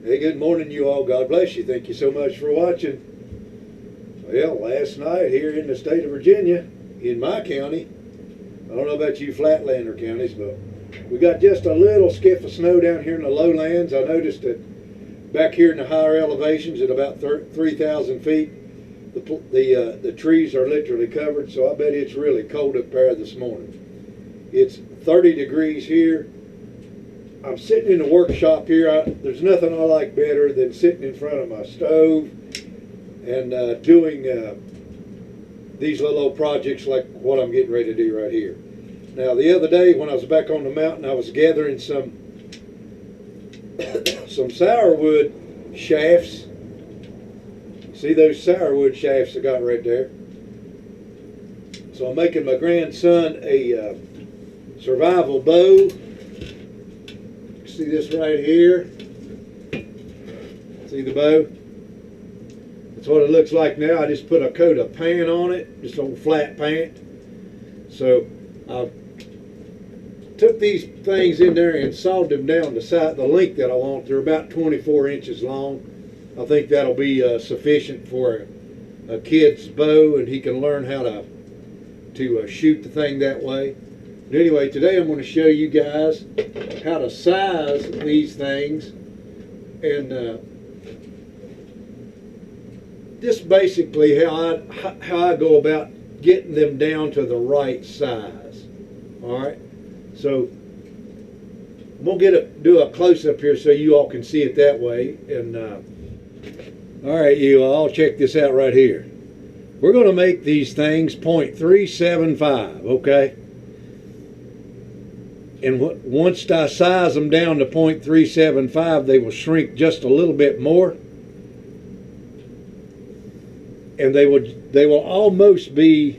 Hey, good morning, you all. God bless you. Thank you so much for watching. Well, last night here in the state of Virginia, in my county, I don't know about you flatlander counties, but we got just a little skiff of snow down here in the lowlands. I noticed that back here in the higher elevations at about 3,000 feet, the trees are literally covered, so I bet it's really cold up there this morning. It's 30 degrees here. I'm sitting in the workshop here. There's nothing I like better than sitting in front of my stove and doing these little old projects like what I'm getting ready to do right here. Now, the other day when I was back on the mountain, I was gathering some sourwood shafts. See those sourwood shafts I got right there? So I'm making my grandson a survival bow. See this right here? See the bow? That's what it looks like now. I just put a coat of paint on it, just old flat paint. So I took these things in there and sawed them down the length that I want. They're about 24 inches long. I think that'll be sufficient for a kid's bow, and he can learn how to shoot the thing that way. But anyway, today I'm going to show you guys how to size these things, and just basically how I go about getting them down to the right size. All right, so we'll do a close-up here so you all can see it that way. And all right, you all, check this out right here. We're going to make these things 0.375, okay? And once I size them down to 0.375, they will shrink just a little bit more, and they will almost be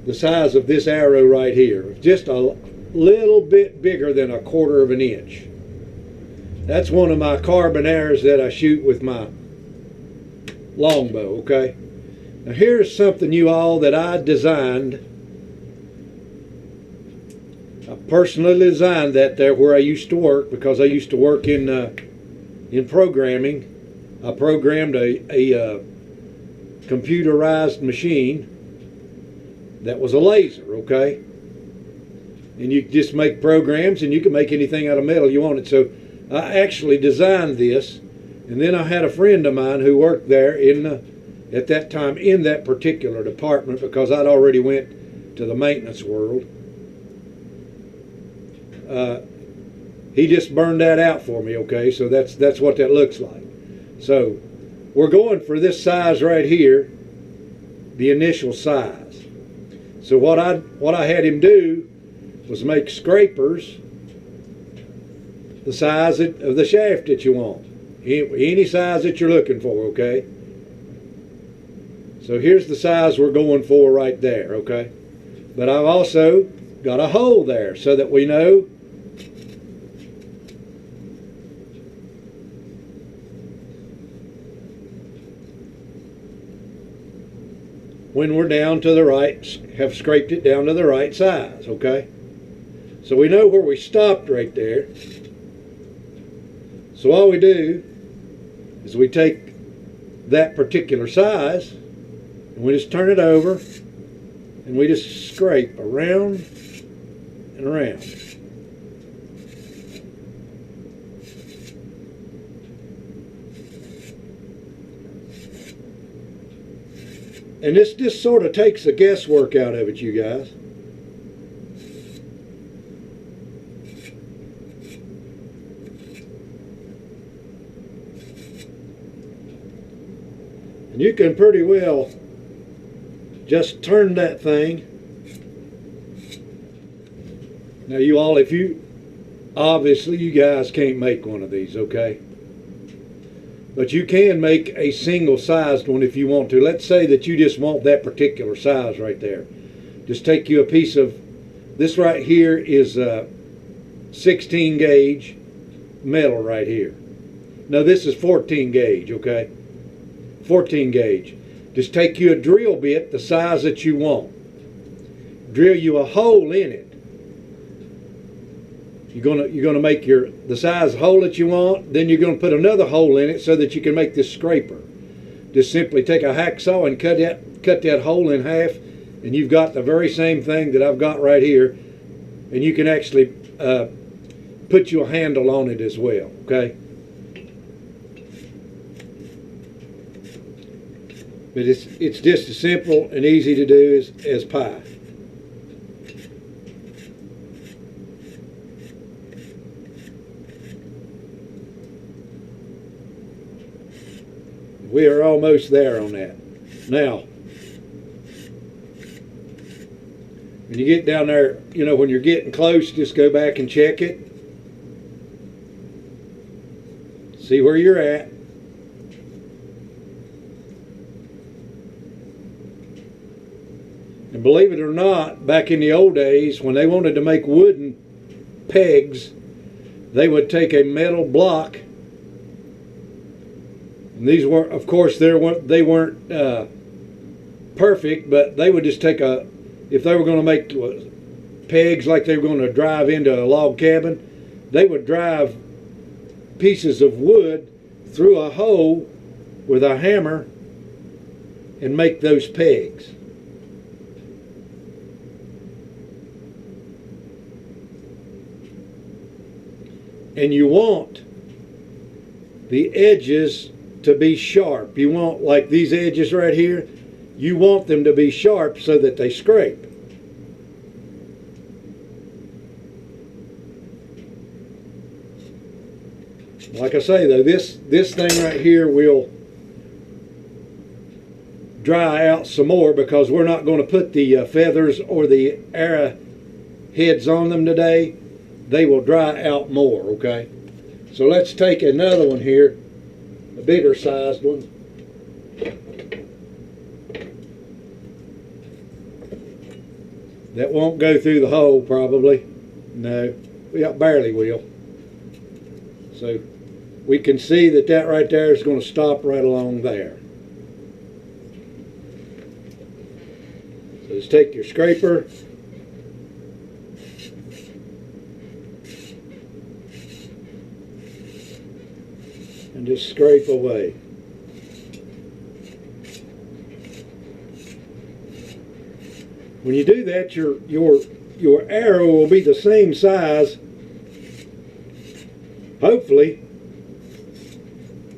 the size of this arrow right here, just a little bit bigger than 1/4 of an inch. That's one of my carbon arrows that I shoot with my longbow. Okay. Now here's something, you all, that I designed. I personally designed that there where I used to work, because I used to work in programming. I programmed a computerized machine that was a laser, okay? And you just make programs, and you can make anything out of metal you wanted. So I actually designed this, and then I had a friend of mine who worked there at that time in that particular department, because I'd already went to the maintenance world. He just burned that out for me, okay? So that's what that looks like. So we're going for this size right here, the initial size. So what I had him do was make scrapers the size of the shaft that you want, any size that you're looking for, okay? So here's the size we're going for right there, okay? But I've also got a hole there so that we know when we're down to the right, have scraped it down to the right size, okay? So we know where we stopped right there. So all we do is we take that particular size and we just turn it over and we just scrape around and around. And this just sort of takes the guesswork out of it, you guys. And you can pretty well just turn that thing. Now you all, obviously you guys can't make one of these, okay? But you can make a single sized one if you want to. Let's say that you just want that particular size right there. Just take you a piece of, this right here is 16 gauge metal right here. No, this is 14 gauge, okay? 14 gauge. Just take you a drill bit the size that you want. Drill you a hole in it. You're gonna make the size hole that you want. Then you're gonna put another hole in it so that you can make this scraper. Just simply take a hacksaw and cut that hole in half, and you've got the very same thing that I've got right here. And you can actually put your handle on it as well. Okay. But it's just as simple and easy to do as pie. We are almost there on that. Now, when you get down there, when you're getting close, just go back and check it. See where you're at. And believe it or not, back in the old days, when they wanted to make wooden pegs, they would take a metal block. And these weren't, of course, they weren't perfect, but they would just take if they were going to make pegs like they were going to drive into a log cabin, they would drive pieces of wood through a hole with a hammer and make those pegs. And you want the edges to be sharp. You want, like these edges right here, you want them to be sharp so that they scrape. Like I say though, this thing right here will dry out some more because we're not going to put the feathers or the arrow heads on them today. They will dry out more, okay? So let's take another one here, a bigger sized one. That won't go through the hole probably. No, yeah, barely will. So we can see that right there is going to stop right along there. So just take your scraper. And just scrape away. When you do that, your arrow will be the same size, hopefully,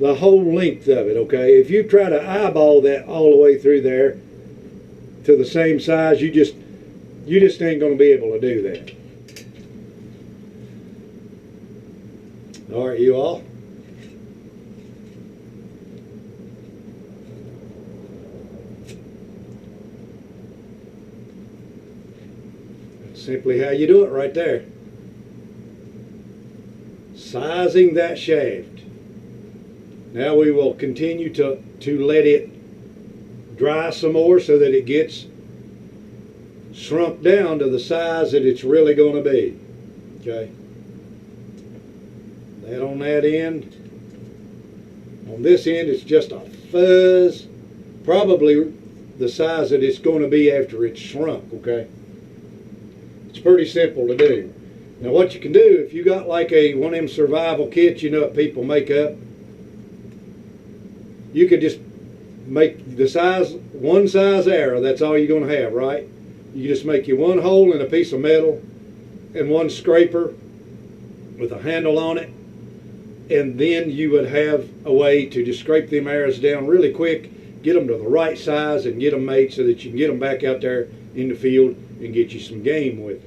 the whole length of it, okay? If you try to eyeball that all the way through there to the same size, you just ain't going to be able to do that. All right, you all? Simply how you do it right there. Sizing that shaft. Now we will continue to let it dry some more so that it gets shrunk down to the size that it's really going to be. Okay. That on that end. On this end it's just a fuzz. Probably the size that it's going to be after it's shrunk, okay? It's pretty simple to do. Now what you can do, if you got like one of them survival kits, that people make up, you could just make the one size arrow. That's all you're going to have, right? You just make you one hole in a piece of metal and one scraper with a handle on it, and then you would have a way to just scrape them arrows down really quick, get them to the right size, and get them made so that you can get them back out there in the field and get you some game with it.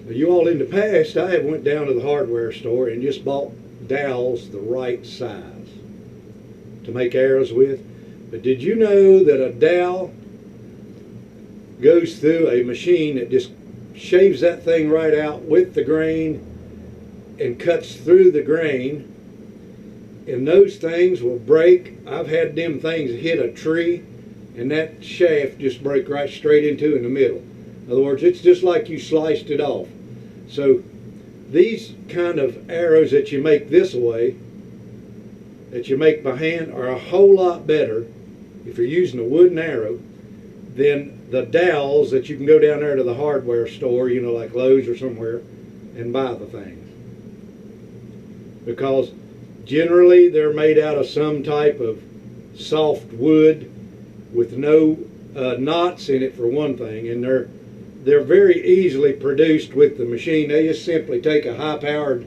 Now, you all in the past, I have went down to the hardware store and just bought dowels the right size to make arrows with. But did you know that a dowel goes through a machine that just shaves that thing right out with the grain and cuts through the grain, and those things will break? I've had them things hit a tree and that shaft just break right straight into in the middle. In other words, it's just like you sliced it off. So these kind of arrows that you make this way, that you make by hand, are a whole lot better if you're using a wooden arrow than the dowels that you can go down there to the hardware store, like Lowe's or somewhere, and buy the things. because generally they're made out of some type of soft wood with no knots in it, for one thing, and they're very easily produced with the machine. They just simply take a high-powered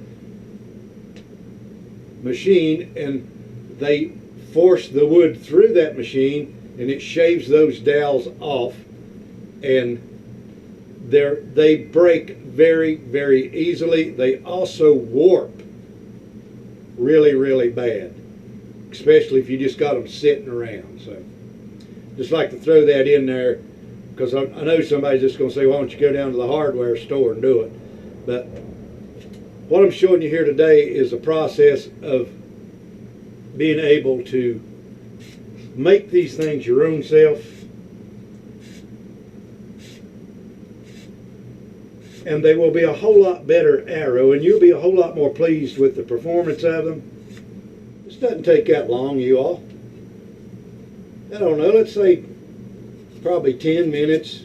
machine and they force the wood through that machine, and it shaves those dowels off, and they break very, very easily. They also warp really, really bad, especially if you just got them sitting around. So just like to throw that in there, because I know somebody's just going to say, why don't you go down to the hardware store and do it? But what I'm showing you here today is a process of being able to make these things your own self, and they will be a whole lot better arrow, and you'll be a whole lot more pleased with the performance of them. This doesn't take that long, you all. I don't know, let's say probably 10 minutes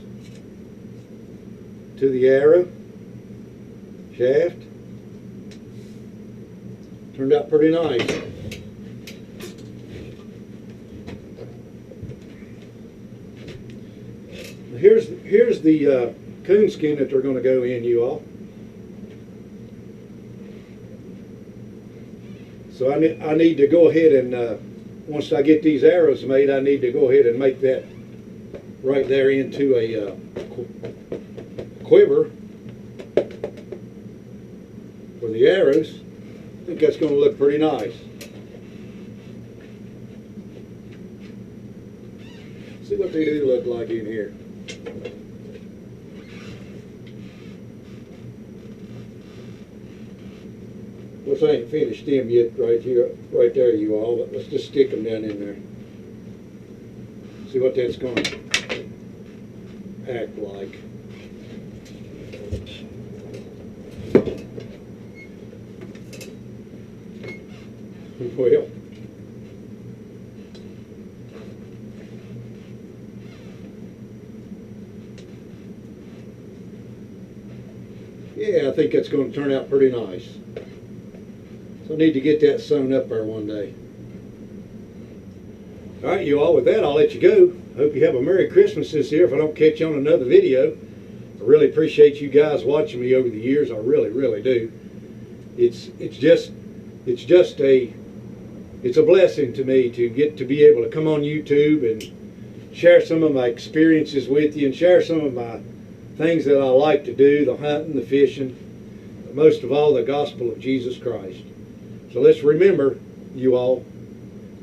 to the arrow shaft. Turned out pretty nice. Here's the coonskin that they're going to go in, you all. So I need to go ahead and once I get these arrows made, I need to go ahead and make that right there into a quiver for the arrows. I think that's going to look pretty nice. See what they do look like in here. Well, I ain't finished them yet right here, right there, you all, but let's just stick them down in there. See what that's going to act like. Well, yeah, I think that's going to turn out pretty nice. So I need to get that sewn up there one day. All right, you all, with that, I'll let you go. I hope you have a Merry Christmas this year if I don't catch you on another video. I really appreciate you guys watching me over the years. I really, really do. It's a blessing to me to get to be able to come on YouTube and share some of my experiences with you and share some of my things that I like to do, the hunting, the fishing, but most of all, the gospel of Jesus Christ. So let's remember, you all,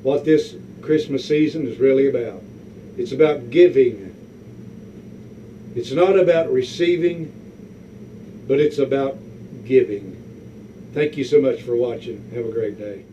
what this Christmas season is really about. It's about giving. It's not about receiving, but it's about giving. Thank you so much for watching. Have a great day.